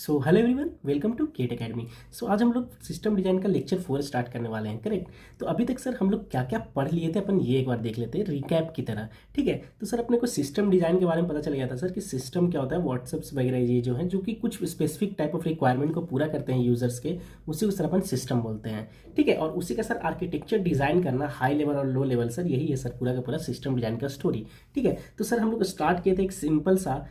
So hello everyone, welcome to Kate academy. So आज हम लोग सिस्टम डिजाइन का लेक्चर 4 स्टार्ट करने वाले हैं। करेक्ट। तो अभी तक सर हम लोग क्या क्या पढ़ लिए थे अपन ये एक बार देख लेते हैं रिकैप की तरह। ठीक है। तो सर अपने को सिस्टम डिजाइन के बारे में पता चल गया था सर कि सिस्टम क्या होता है, व्हाट्सएप्स वगैरह ये जो है जो कि कुछ स्पेसिफिक टाइप ऑफ रिक्वायरमेंट को पूरा करते हैं यूजर्स के, उसी को सर अपन सिस्टम बोलते हैं। ठीक है। और उसी का सर आर्किटेक्चर डिजाइन करना हाई लेवल और लो लेवल, सर यही है सर पूरा का पूरा सिस्टम डिजाइन का स्टोरी। ठीक है। तो सर हम लोग स्टार्ट किए थे एक सिंपल सा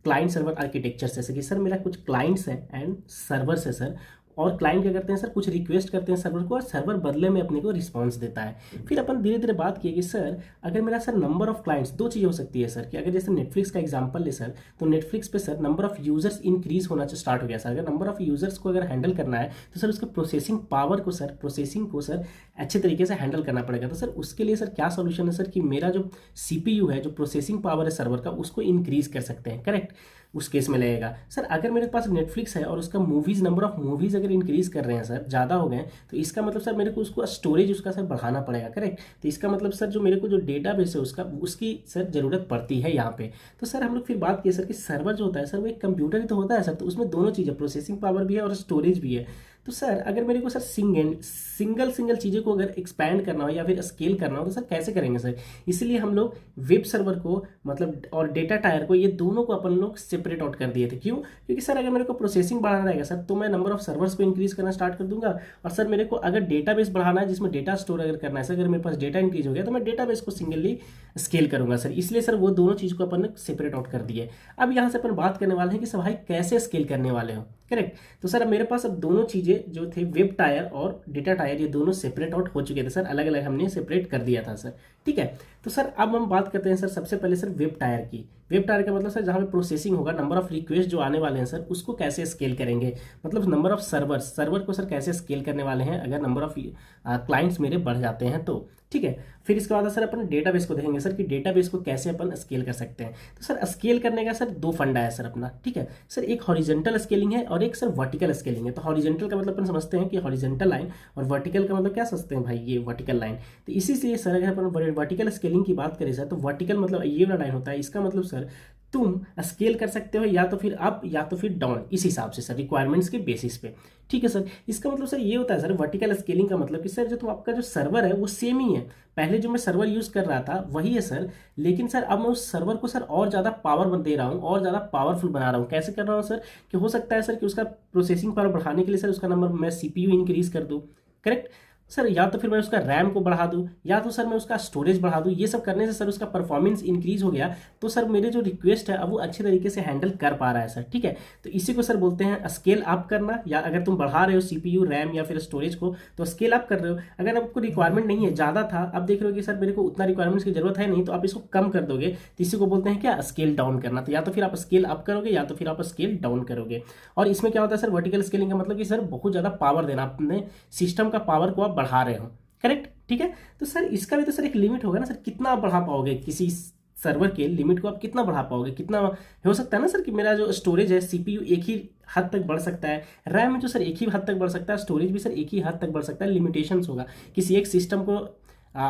क्लाइंट सर्वर आर्किटेक्चर से, जैसे कि सर मेरा कुछ क्लाइंट्स हैं एंड सर्वर्स है सर। और क्लाइंट क्या करते हैं सर, कुछ रिक्वेस्ट करते हैं सर्वर को और सर्वर बदले में अपने को रिस्पांस देता है। फिर अपन धीरे धीरे बात किए कि सर अगर मेरा सर नंबर ऑफ क्लाइंट्स, दो चीज़ हो सकती है सर कि अगर जैसे नेटफ्लिक्स का एग्जांपल ले सर, तो नेटफ्लिक्स पे sir number of users increase होना स्टार्ट हो गया सर। अगर नंबर ऑफ यूजर्स को अगर हैंडल करना है तो सर उसके प्रोसेसिंग को सर अच्छे तरीके से हैंडल करना पड़ेगा। तो सर उसके लिए सर क्या सोल्यूशन है सर कि मेरा जो सीपीयू है, जो प्रोसेसिंग पावर है सर्वर का, उसको इंक्रीज कर सकते हैं। करेक्ट। उस केस में लगेगा सर अगर मेरे पास नेटफ्लिक्स है और उसका मूवीज, नंबर ऑफ मूवीज अगर इंक्रीज कर रहे हैं सर, ज़्यादा हो गए, तो इसका मतलब सर मेरे को उसको स्टोरेज उसका सर बढ़ाना पड़ेगा। करेक्ट। तो इसका मतलब सर जो मेरे को जो डेटाबेस है उसका, उसकी सर जरूरत पड़ती है यहाँ पे। तो सर हम लोग फिर बात किए सर कि सर्वर जो होता है सर वो एक कंप्यूटर ही तो होता है सर, तो उसमें दोनों चीज़ें, प्रोसेसिंग पावर भी है और स्टोरेज भी है। तो सर अगर मेरे को सर सिंगल चीज़ों को अगर एक्सपैंड करना हो या फिर स्केल करना हो तो सर कैसे करेंगे सर। इसलिए हम लोग वेब सर्वर को मतलब और डेटा टायर को, ये दोनों को अपन लोग सेपरेट आउट कर दिए थे। क्यों? क्योंकि सर अगर मेरे को प्रोसेसिंग बढ़ाना रहेगा सर तो मैं नंबर ऑफ सर्वर्स को इंक्रीज करना स्टार्ट कर दूंगा, और सर मेरे को अगर डेटाबेस बढ़ाना है जिसमें डेटा स्टोर अगर करना है सर, अगर मेरे पास डेटा इंक्रीज हो गया तो मैं डेटाबेस को सिंगली स्केल करूंगा सर। इसलिए सर वो दोनों चीज़ को अपन ने सेपरेट आउट कर दिए। अब यहाँ से अपन बात करने वाले हैं कि सर भाई कैसे स्केल करने वाले हो। करेक्ट। तो सर मेरे पास अब दोनों चीज़ें जो थे, वेब टायर और डेटा टायर, ये दोनों सेपरेट आउट हो चुके थे सर, अलग अलग हमने सेपरेट कर दिया था सर। ठीक है। तो सर अब हम बात करते हैं सर सबसे पहले सर वेब टायर की। वेब टायर का मतलब सर जहाँ पे प्रोसेसिंग होगा, नंबर ऑफ रिक्वेस्ट जो आने वाले हैं सर उसको कैसे स्केल करेंगे, मतलब नंबर ऑफ सर्वर को सर कैसे स्केल करने वाले हैं अगर नंबर ऑफ क्लाइंट्स मेरे बढ़ जाते हैं तो। ठीक है। फिर इसके बाद सर अपन डेटाबेस को देखेंगे सर कि डेटाबेस को कैसे अपन स्केल कर सकते हैं। तो सर स्केल करने का सर दो फंडा है सर अपना। ठीक है सर, एक हॉरिजेंटल स्केलिंग है और एक सर वर्टिकल स्केलिंग है। तो हॉरिजेंटल का मतलब अपन समझते हैं कि हॉरिजेंटल लाइन, और वर्टिकल का मतलब क्या समझते हैं भाई, ये वर्टिकल लाइन। तो इसी से सर अगर अपन वर्टिकल स्केलिंग की बात करें सर, तो वर्टिकल मतलब ये वाला लाइन होता है, इसका मतलब सर तुम स्केल कर सकते हो या तो फिर अप या तो फिर डाउन, इस हिसाब से सर रिक्वायरमेंट्स के बेसिस पे। ठीक है सर। इसका मतलब सर ये होता है सर वर्टिकल स्केलिंग का मतलब कि सर जो तुम आपका जो सर्वर है वो सेम ही है, पहले जो मैं सर्वर यूज कर रहा था वही है सर, लेकिन सर अब मैं उस सर्वर को सर और ज़्यादा पावर दे रहा हूँ और ज़्यादा पावरफुल बना रहा हूँ। कैसे कर रहा हूँ सर कि हो सकता है सर कि उसका प्रोसेसिंग पावर बढ़ाने के लिए सर उसका नंबर मैं सीपीयू इंक्रीज कर दूँ। करेक्ट सर, या तो फिर मैं उसका रैम को बढ़ा दूं, या तो सर मैं उसका स्टोरेज बढ़ा दूं। ये सब करने से सर उसका परफॉर्मेंस इंक्रीज हो गया, तो सर मेरे जो रिक्वेस्ट है अब वो अच्छे तरीके से हैंडल कर पा रहा है सर। ठीक है। तो इसी को सर बोलते हैं स्केल अप करना, या अगर तुम बढ़ा रहे हो सीपीयू, रैम या फिर स्टोरेज को तो स्केल अप कर रहे हो। अगर आपको रिक्वायरमेंट नहीं है, ज़्यादा था, अब देख रहे हो कि सर मेरे को उतना रिक्वायरमेंट्स की जरूरत है नहीं, तो आप इसको कम कर दोगे, तो इसी को बोलते हैं क्या, स्केल डाउन करना। तो या तो फिर आप स्केल अप करोगे या तो फिर आप स्केल डाउन करोगे। और इसमें क्या होता है सर, वर्टिकल स्केलिंग का मतलब कि सर बहुत ज़्यादा पावर देना, अपने सिस्टम का पावर को आप बढ़ा रहे हो। करेक्ट। ठीक है। तो सर इसका भी तो सर एक लिमिट होगा ना सर, कितना आप बढ़ा पाओगे किसी सर्वर के लिमिट को, आप कितना बढ़ा पाओगे, कितना हो सकता है ना सर कि मेरा जो स्टोरेज है सीपीयू एक ही हद तक बढ़ सकता है, रैम जो सर एक ही हद तक बढ़ सकता है, स्टोरेज भी सर एक ही हद तक बढ़ सकता है। लिमिटेशंस होगा, किसी एक सिस्टम को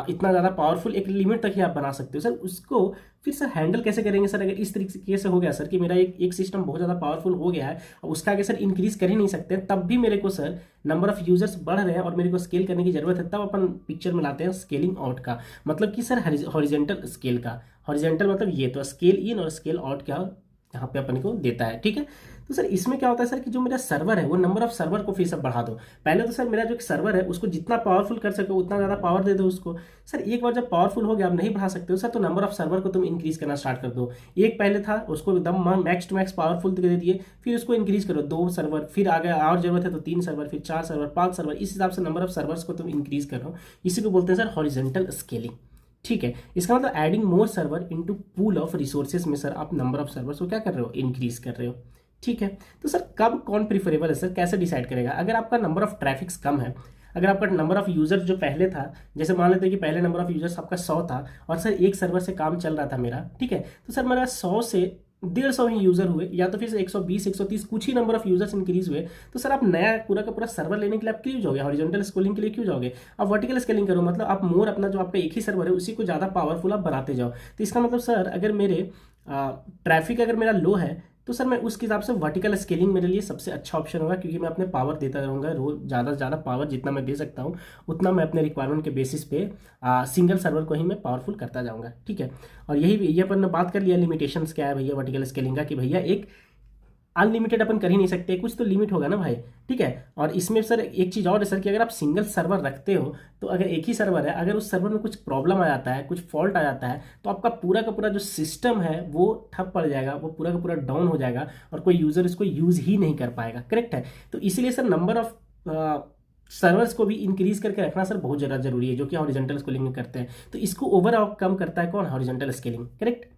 इतना ज़्यादा पावरफुल एक लिमिट तक ही आप बना सकते हो सर। उसको फिर सर हैंडल कैसे करेंगे सर, अगर इस तरीके से हो गया सर कि मेरा एक सिस्टम बहुत ज़्यादा पावरफुल हो गया है और उसका आगे सर इंक्रीज कर ही नहीं सकते, तब भी मेरे को सर नंबर ऑफ यूजर्स बढ़ रहे हैं और मेरे को स्केल करने की जरूरत है, तब अपन पिक्चर में लाते हैं स्केलिंग आउट का मतलब कि सर हॉरिजेंटल स्केल का। हॉरिजेंटल मतलब ये तो स्केल इन और स्केल आउट क्या यहाँ पे अपन को देता है। ठीक है। तो सर इसमें क्या होता है सर कि जो मेरा सर्वर है वो नंबर ऑफ सर्वर को फिर से बढ़ा दो। पहले तो सर मेरा जो सर्वर है उसको जितना पावरफुल कर सको उतना ज़्यादा पावर दे दो उसको। सर एक बार जब पावरफुल हो गया, आप नहीं बढ़ा सकते हो सर, तो नंबर ऑफ सर्वर को तुम इंक्रीज करना स्टार्ट कर दो। एक पहले था उसको एकदम मैक्स टू मैक्स पावरफुल दे दिए, फिर उसको इंक्रीज करो 2 सर्वर, फिर आगे और जरूरत है तो 3 सर्वर, फिर 4 सर्वर, 5 सर्वर, इस हिसाब से नंबर ऑफ सर्वर्स को तुम इंक्रीज करो। इसी को बोलते हैं सर हॉरिजेंटल स्केलिंग। ठीक है। इसका मतलब adding more server into pool of resources में सर आप नंबर ऑफ सर्वर्स को क्या कर रहे हो, इंक्रीज कर रहे हो। ठीक है। तो सर कब कौन प्रीफरेबल है सर, कैसे डिसाइड करेगा, अगर आपका नंबर ऑफ ट्रैफिक्स कम है, अगर आपका नंबर ऑफ यूजर्स जो पहले था, जैसे मान लेते हैं कि पहले नंबर ऑफ यूजर्स आपका 100 था और सर एक सर्वर से काम चल रहा था मेरा। ठीक है। तो सर मेरा 100 से 150 ही यूजर हुए, या तो फिर 120 130 कुछ ही नंबर ऑफ यूजर्स इंक्रीज हुए, तो सर आप नया पूरा का पूरा सर्वर लेने के लिए आप क्यों जाओगे, हॉरिजॉन्टल स्केलिंग के लिए क्यों जाओगे, आप वर्टिकल स्केलिंग करो, मतलब आप मोर अपना जो आपका एक ही सर्वर है उसी को ज़्यादा पावरफुल आप बनाते जाओ। तो इसका मतलब सर अगर मेरे ट्रैफिक अगर मेरा लो है तो सर मैं उस हिसाब से वर्टिकल स्केलिंग मेरे लिए सबसे अच्छा ऑप्शन होगा, क्योंकि मैं अपने पावर देता रहूँगा रोज, ज़्यादा से ज़्यादा पावर जितना मैं दे सकता हूँ उतना मैं अपने रिक्वायरमेंट के बेसिस पे सिंगल सर्वर को ही मैं पावरफुल करता जाऊँगा, ठीक है। और यही ये अपन ने बात कर लिया लिमिटेशंस क्या है भैया वर्टिकल स्केलिंग का, कि भैया एक अनलिमिटेड अपन कर ही नहीं सकते, कुछ तो लिमिट होगा ना भाई, ठीक है। और इसमें सर एक चीज़ और है सर, कि अगर आप सिंगल सर्वर रखते हो तो अगर एक ही सर्वर है, अगर उस सर्वर में कुछ प्रॉब्लम आ जाता है, कुछ फॉल्ट आ जाता है, तो आपका पूरा का पूरा जो सिस्टम है वो ठप पड़ जाएगा, वो पूरा का पूरा डाउन हो जाएगा और कोई यूज़र इसको यूज़ ही नहीं कर पाएगा, करेक्ट है। तो इसीलिए सर नंबर ऑफ सर्वर्स को भी इंक्रीज करके रखना सर बहुत ज़्यादा जरूरी है, जो कि हॉरिजॉन्टल स्केलिंग में करते हैं। तो इसको ओवरऑल कम करता है कौन, हॉरिजॉन्टल स्केलिंग, करेक्ट।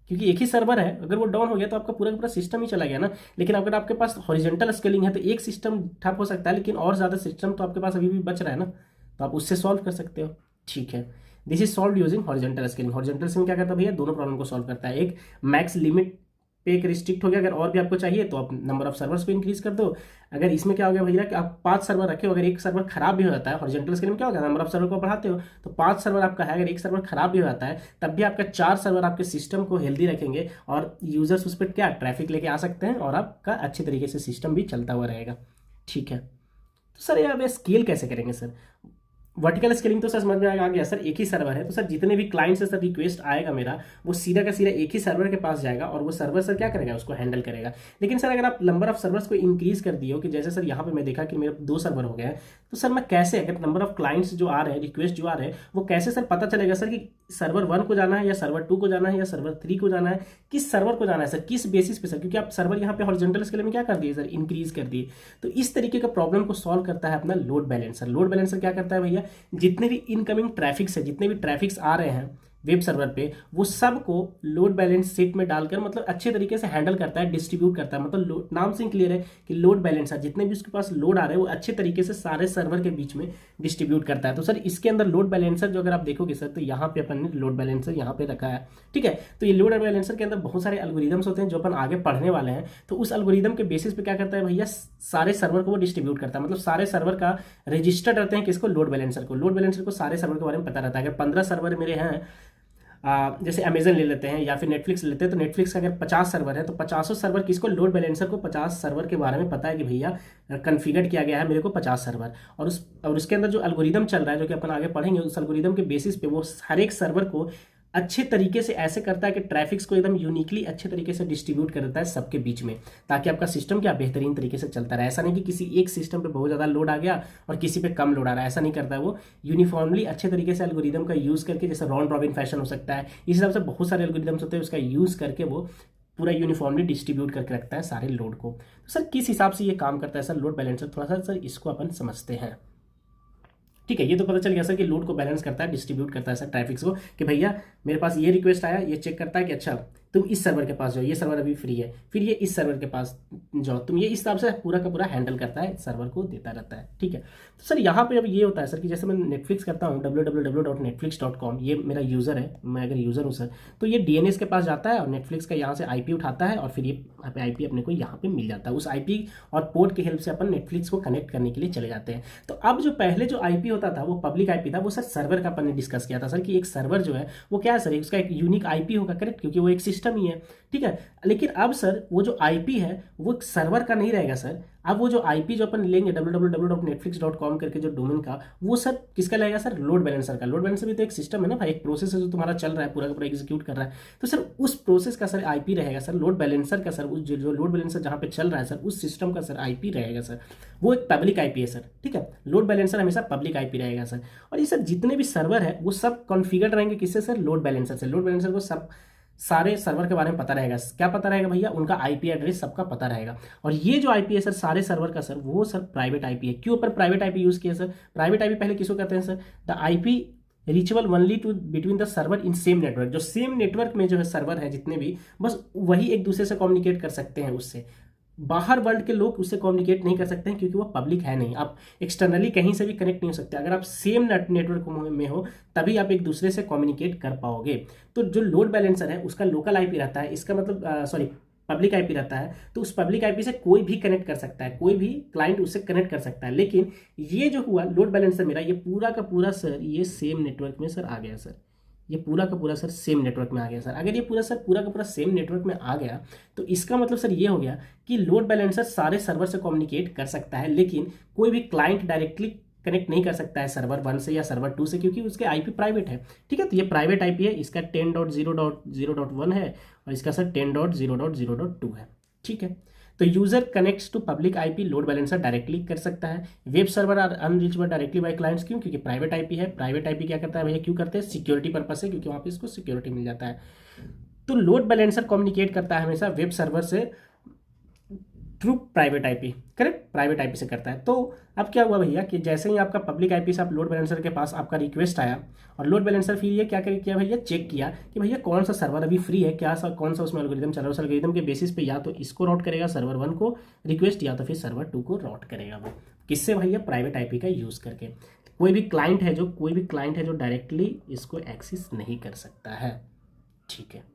क्योंकि एक ही सर्वर है, अगर वो डाउन हो गया तो आपका पूरा का पूरा सिस्टम ही चला गया ना। लेकिन अगर आपके पास हॉरिजॉन्टल स्केलिंग है तो एक सिस्टम ठप हो सकता है, लेकिन और ज़्यादा सिस्टम तो आपके पास अभी भी बच रहा है ना, तो आप उससे सॉल्व कर सकते हो, ठीक है। This is solve using horizontal scaling. Horizontal scaling क्या करता है भैया, दोनों प्रॉब्लम को सॉल्व करता है। एक मैक्स लिमिट पे एक रिस्ट्रिक्ट हो गया, अगर और भी आपको चाहिए तो आप नंबर ऑफ सर्वर्स को इंक्रीज कर दो। अगर इसमें क्या हो गया भैया कि आप 5 सर्वर रखे हो, अगर एक सर्वर खराब भी हो जाता है, हॉरिजॉन्टल स्केलिंग में क्या होगा, नंबर ऑफ सर्वर को बढ़ाते हो तो 5 सर्वर आपका है, अगर एक सर्वर खराब भी हो जाता है तब भी आपका 4 सर्वर आपके सिस्टम को हेल्दी रखेंगे और यूजर्स उस पर क्या ट्रैफिक लेके आ सकते हैं और आपका अच्छे तरीके से सिस्टम भी चलता हुआ रहेगा, ठीक है। तो सर यार स्केल कैसे करेंगे सर, वर्टिकल स्केलिंग तो सर समझ में आ गया सर, एक ही सर्वर है तो सर जितने भी क्लाइंट से सर रिक्वेस्ट आएगा मेरा, वो सीधा का सीधा एक ही सर्वर के पास जाएगा और वो सर्वर सर क्या करेगा, उसको हैंडल करेगा। लेकिन सर अगर आप नंबर ऑफ सर्वर्स को इंक्रीज कर दिए हो, कि जैसे सर यहाँ पे मैं देखा कि मेरे 2 सर्वर हो गए हैं, तो सर मैं कैसे, अगर नंबर ऑफ क्लाइंट्स जो आ रहे हैं, रिक्वेस्ट जो आ रहे हैं, वो कैसे सर पता चलेगा सर कि सर्वर 1 को जाना है या सर्वर 2 को जाना है या सर्वर 3 को जाना है, किस सर्वर को जाना है सर, किस बेसिस पे सर, क्योंकि आप सर्वर यहाँ पे हॉरिजॉन्टल स्केल में क्या कर दिए सर, इंक्रीज कर दिए। तो इस तरीके का प्रॉब्लम को सॉल्व करता है अपना लोड बैलेंसर। लोड बैलेंसर क्या करता है भैया, जितने भी इनकमिंग ट्रैफिक्स है, जितने भी ट्रैफिक्स आ रहे हैं वेब सर्वर पे, वो सब को लोड बैलेंस सेट में डालकर मतलब अच्छे तरीके से हैंडल करता है, डिस्ट्रीब्यूट करता है। मतलब नाम से क्लियर है कि लोड बैलेंसर जितने भी उसके पास लोड आ रहे हैं वो अच्छे तरीके से सारे सर्वर के बीच में डिस्ट्रीब्यूट करता है। तो सर इसके अंदर लोड बैलेंसर जो अगर आप देखोगे सर, तो यहाँ पे अपन ने लोड बैलेंसर यहाँ पे रखा है, ठीक है। तो ये लोड बैलेंसर के अंदर बहुत सारे एल्गोरिदम्स होते हैं जो अपन आगे पढ़ने वाले हैं। तो उस एल्गोरिदम के बेसिस पे क्या करता है भैया, सारे सर्वर को वो डिस्ट्रीब्यूट करता है, मतलब सारे सर्वर का रजिस्टर्ड रहते हैं किसको, लोड बैलेंसर को। लोड बैलेंसर को सारे सर्वर के बारे में पता रहता है। अगर 15 सर्वर मेरे हैं, जैसे अमेजन ले लेते हैं या फिर नेटफ्लिक्स ले लेते हैं, तो नेटफ्लिक्स का अगर 50 सर्वर है तो 50 सर्वर किसको, लोड बैलेंसर को 50 सर्वर के बारे में पता है कि भैया कन्फिगर किया गया है मेरे को 50 सर्वर। और उसके अंदर जो एल्गोरिदम चल रहा है, जो कि अपन आगे पढ़ेंगे, उस एल्गोरिदम के बेसिस पे वो हर एक सर्वर को अच्छे तरीके से ऐसे करता है कि ट्रैफिक्स को एकदम यूनिकली अच्छे तरीके से डिस्ट्रीब्यूट कर देता है सबके बीच में, ताकि आपका सिस्टम क्या बेहतरीन तरीके से चलता रहे। ऐसा नहीं कि किसी एक सिस्टम पे बहुत ज़्यादा लोड आ गया और किसी पे कम लोड आ रहा है, ऐसा नहीं करता है वो। यूनिफॉर्मली अच्छे तरीके से एल्गोरिदम का यूज़ करके, जैसे राउंड रॉबिन फैशन हो सकता है, इस हिसाब से बहुत सारे एल्गोरिदम्स होते हैं, उसका यूज़ करके वो पूरा यूनिफॉर्मली डिस्ट्रीब्यूट करके रखता है सारे लोड को। तो सर किस हिसाब से ये काम करता है सर लोड बैलेंसर, थोड़ा सा सर इसको अपन समझते हैं, ठीक है। ये तो पता चल गया सर कि लोड को बैलेंस करता है, डिस्ट्रीब्यूट करता है सर ट्रैफिक्स को, कि भैया मेरे पास ये रिक्वेस्ट आया, ये चेक करता है कि अच्छा तुम इस सर्वर के पास जाओ, ये सर्वर अभी फ्री है, फिर ये इस सर्वर के पास जाओ तुम, ये इस हिसाब से पूरा का पूरा हैंडल करता है, सर्वर को देता रहता है, ठीक है। तो सर यहाँ पे अब ये होता है सर कि जैसे मैं नेटफ्लिक्स करता हूँ www.netflix.com, ये मेरा यूज़र है, मैं अगर यूज़र हूँ सर, तो ये DNS के पास जाता है और नेटफ्लिक्स का यहाँ से IP उठाता है और फिर ये IP अपने को यहाँ पे मिल जाता है। उस IP और पोर्ट की हेल्प से अपन नेटफ्लिक्स को कनेक्ट करने के लिए चले जाते हैं। तो अब जो पहले जो IP होता था वो पब्लिक IP था, वो सर सर्वर का अपन ने डिस्कस किया था सर, कि एक सर्वर जो है वो क्या है सर, उसका एक यूनिक IP होगा, करेक्ट, क्योंकि वो एक सिस्टम ही है, ठीक है। लेकिन अब सर वो जो IP है वो सर्वर का नहीं रहेगा सर, अब वो जो IP जो अपन लेंगे www.netflix.com करके जो डोमेन का, वो सर किसका लगेगा सर, लोड बैलेंसर का। लोड बैलेंसर भी तो एक सिस्टम है ना भाई, एक प्रोसेस है जो तुम्हारा चल रहा है, पूरा का पूरा एग्जीक्यूट कर रहा है। तो सर उस प्रोसेस का सर IP रहेगा सर, लोड बैलेंसर का सर, उस जो लोड बैलेंसर जहाँ पे चल रहा है सर, उस सिस्टम का सर IP रहेगा सर, वो एक पब्लिक IP है सर, ठीक है। लोड बैलेंसर हमेशा पब्लिक IP रहेगा सर। और ये सर जितने भी सर्वर है वो सब कॉन्फ़िगर्ड रहेंगे किससे सर, लोड बैलेंसर से। लोड बैलेंसर को सब सारे सर्वर के बारे में पता रहेगा, क्या पता रहेगा भैया, उनका IP एड्रेस सबका पता रहेगा। और ये जो IP है सर सारे सर्वर का सर, वो सर प्राइवेट IP है। क्यों पर प्राइवेट IP यूज़ किया सर, प्राइवेट IP पहले किसको कहते हैं sir, the IP reachable only to between the server in same network. जो सेम नेटवर्क में जो है सर्वर है जितने भी, बस वही एक दूसरे से कम्युनिकेट कर सकते हैं, उससे बाहर वर्ल्ड के लोग उससे कम्युनिकेट नहीं कर सकते हैं, क्योंकि वो पब्लिक है नहीं। आप एक्सटर्नली कहीं से भी कनेक्ट नहीं हो सकते। अगर आप सेम नेटवर्क में हो तभी आप एक दूसरे से कम्युनिकेट कर पाओगे। तो जो लोड बैलेंसर है उसका लोकल IP रहता है, इसका मतलब पब्लिक IP रहता है। तो उस पब्लिक IP से कोई भी कनेक्ट कर सकता है, कोई भी क्लाइंट उससे कनेक्ट कर सकता है। लेकिन ये जो हुआ लोड बैलेंसर मेरा, ये पूरा का पूरा सर ये सेम नेटवर्क में सर आ गया सर, ये पूरा का पूरा सर सेम नेटवर्क में आ गया सर। अगर ये पूरा सर पूरा का पूरा सेम नेटवर्क में आ गया तो इसका मतलब सर ये हो गया कि लोड बैलेंसर सारे सर्वर से कम्युनिकेट कर सकता है, लेकिन कोई भी क्लाइंट डायरेक्टली कनेक्ट नहीं कर सकता है सर्वर 1 से या सर्वर 2 से, क्योंकि उसके आईपी प्राइवेट है। ठीक है, तो ये प्राइवेट आईपी है, इसका 10.0.0.1 है और इसका सर 10.0.0.2 है। ठीक है, तो user connects to public IP load balancer directly कर सकता है। Web server are unreachable directly by clients, क्यों? क्योंकि प्राइवेट आईपी है। प्राइवेट आईपी क्या करता है भैया, क्यों करते हैं? सिक्योरिटी पर्पस से, क्योंकि वहाँ पे इसको सिक्योरिटी मिल जाता है। तो लोड बैलेंसर कम्युनिकेट करता है हमेशा वेब सर्वर से through private IP, correct, private IP से करता है। तो अब क्या हुआ भैया कि जैसे ही आपका पब्लिक आईपी से आप लोड बैलेंसर के पास आपका रिक्वेस्ट आया और लोड बैलेंसर फिर ये क्या किया भैया, चेक किया कि भैया कौन सा सर्वर अभी फ्री है, क्या सा कौन सा उसमें एल्गोरिदम चल रहा है। उस एल्गोरिदम के बेसिस पे या तो इसको राउट करेगा सर्वर 1 को रिक्वेस्ट, या तो फिर सर्वर 2 को राउट करेगा। वो किससे भैया? प्राइवेट आईपी का यूज़ करके। कोई भी क्लाइंट है जो डायरेक्टली इसको एक्सेस नहीं कर सकता है। ठीक है,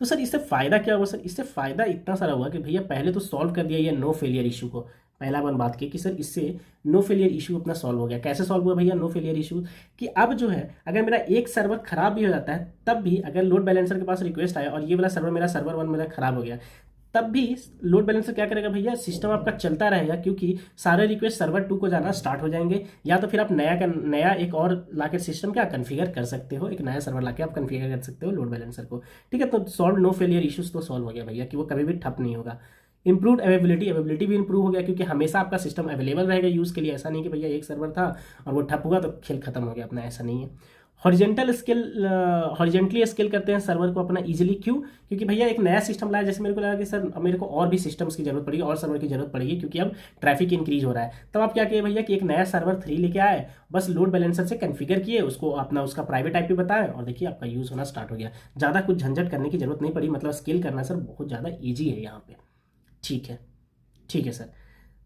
तो सर इससे फ़ायदा क्या हुआ? सर इससे फ़ायदा इतना सारा हुआ कि भैया पहले तो सॉल्व कर दिया ये नो फेलियर इशू को। पहला अपन बात की कि सर इससे नो फेलियर इशू अपना सॉल्व हो गया। कैसे सॉल्व हुआ भैया नो फेलियर इशू? कि अब जो है अगर मेरा एक सर्वर खराब भी हो जाता है, तब भी अगर लोड बैलेंसर के पास रिक्वेस्ट आया और ये वाला सर्वर 1 मेरा खराब हो गया, तब भी लोड बैलेंसर क्या करेगा भैया, सिस्टम आपका चलता रहेगा, क्योंकि सारे रिक्वेस्ट सर्वर 2 को जाना स्टार्ट हो जाएंगे। या तो फिर आप नया एक और लाके सिस्टम क्या कन्फिगर कर सकते हो, एक नया सर्वर लाके आप कन्फिगर कर सकते हो लोड बैलेंसर को। ठीक है, तो सॉल्व नो फेलियर इश्यूज तो सॉल्व हो गया भैया कि वो कभी भी ठप नहीं होगा। इंप्रूव अवेलेबिलिटी भी इंप्रूव हो गया, क्योंकि हमेशा आपका सिस्टम अवेलेबल रहेगा यूज़ के लिए। ऐसा नहीं कि भैया एक सर्वर था और वो ठप हुआ तो खेल खत्म हो गया अपना, ऐसा नहीं है। हॉरिजेंटली स्केल करते हैं सर्वर को अपना इजीली, क्यों? क्योंकि भैया एक नया सिस्टम लाया, जैसे मेरे को लगा कि सर अब मेरे को और भी सिस्टम्स की जरूरत पड़ेगी और सर्वर की जरूरत पड़ेगी, क्योंकि अब ट्रैफिक इंक्रीज हो रहा है। तब आप क्या किए भैया कि एक नया सर्वर 3 लेके आए, बस लोड बैलेंसर से कन्फिगर किए, उसको अपना उसका प्राइवेट आईपी बताया और देखिए आपका यूज़ होना स्टार्ट हो गया। ज़्यादा कुछ झंझट करने की जरूरत नहीं पड़ी, मतलब स्केल करना सर बहुत ज़्यादा ईजी है यहाँ पे। ठीक है सर।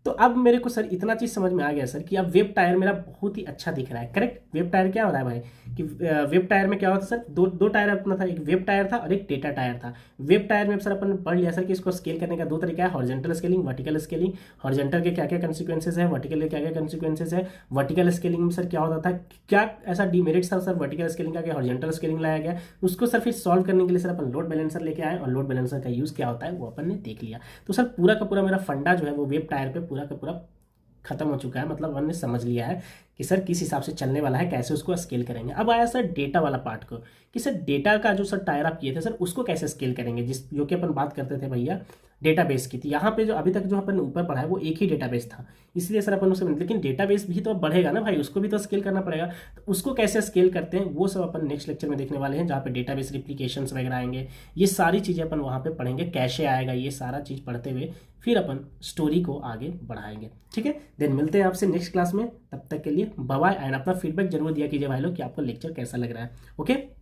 तो अब मेरे को सर इतना चीज़ समझ में आ गया सर कि अब वेब टायर मेरा बहुत ही अच्छा दिख रहा है। करेक्ट, वेब टायर क्या हो रहा है भाई कि वेब टायर में क्या होता है सर, दो टायर अपना था, एक वेब टायर था और एक डेटा टायर था। वेब टायर में सर अपन पढ़ लिया सर कि इसको स्केल करने का 2 तरीका है, horizontal scaling, vertical scaling. Horizontal के क्या क्या कंसिक्वेंसेज है, वर्टिकल के क्या क्या कंसिक्वेंसेज है। वर्टिकल स्केलिंग में सर क्या होता था, क्या ऐसा डिमेरिट्स था सर वर्टिकल स्केलिंग का, हॉरिजॉन्टल स्केलिंग लाया गया, उसको सर फिर सॉल्व करने के लिए सर अपन लोड बैलेंसर लेके आए और लोड बैलेंसर का यूज़ क्या होता है वो अपन ने देख लिया। तो सर पूरा का पूरा मेरा फंडा जो है वो वेब टायर पे पूरा का पूरा खत्म हो चुका है। मतलब हमने समझ लिया है कि सर किस हिसाब से चलने वाला है, कैसे उसको स्केल करेंगे। अब आया सर डेटा वाला पार्ट को कि सर डेटा का जो सर टायर आप किए थे सर उसको कैसे स्केल करेंगे, जो कि अपन बात करते थे भैया डेटाबेस की थी। यहाँ पे जो अभी तक जो अपन ऊपर पढ़ा है वो एक ही डेटाबेस था, इसलिए सर अपन उसे, लेकिन डेटाबेस भी तो बढ़ेगा ना भाई, उसको भी तो स्केल करना पड़ेगा। तो उसको कैसे स्केल करते हैं वो सब अपन नेक्स्ट लेक्चर में देखने वाले हैं, जहाँ पे डेटाबेस रिप्लिकेशंस वगैरह आएंगे, ये सारी चीज़ें अपन वहाँ पे पढ़ेंगे, कैशे आएगा, ये सारा चीज़ पढ़ते हुए फिर अपन स्टोरी को आगे बढ़ाएंगे। ठीक है, देन मिलते हैं आपसे नेक्स्ट क्लास में, तब तक के लिए बाय बाय। एंड अपना फीडबैक जरूर दिया कीजिए भाई लोग कि आपको लेक्चर कैसा लग रहा है। ओके।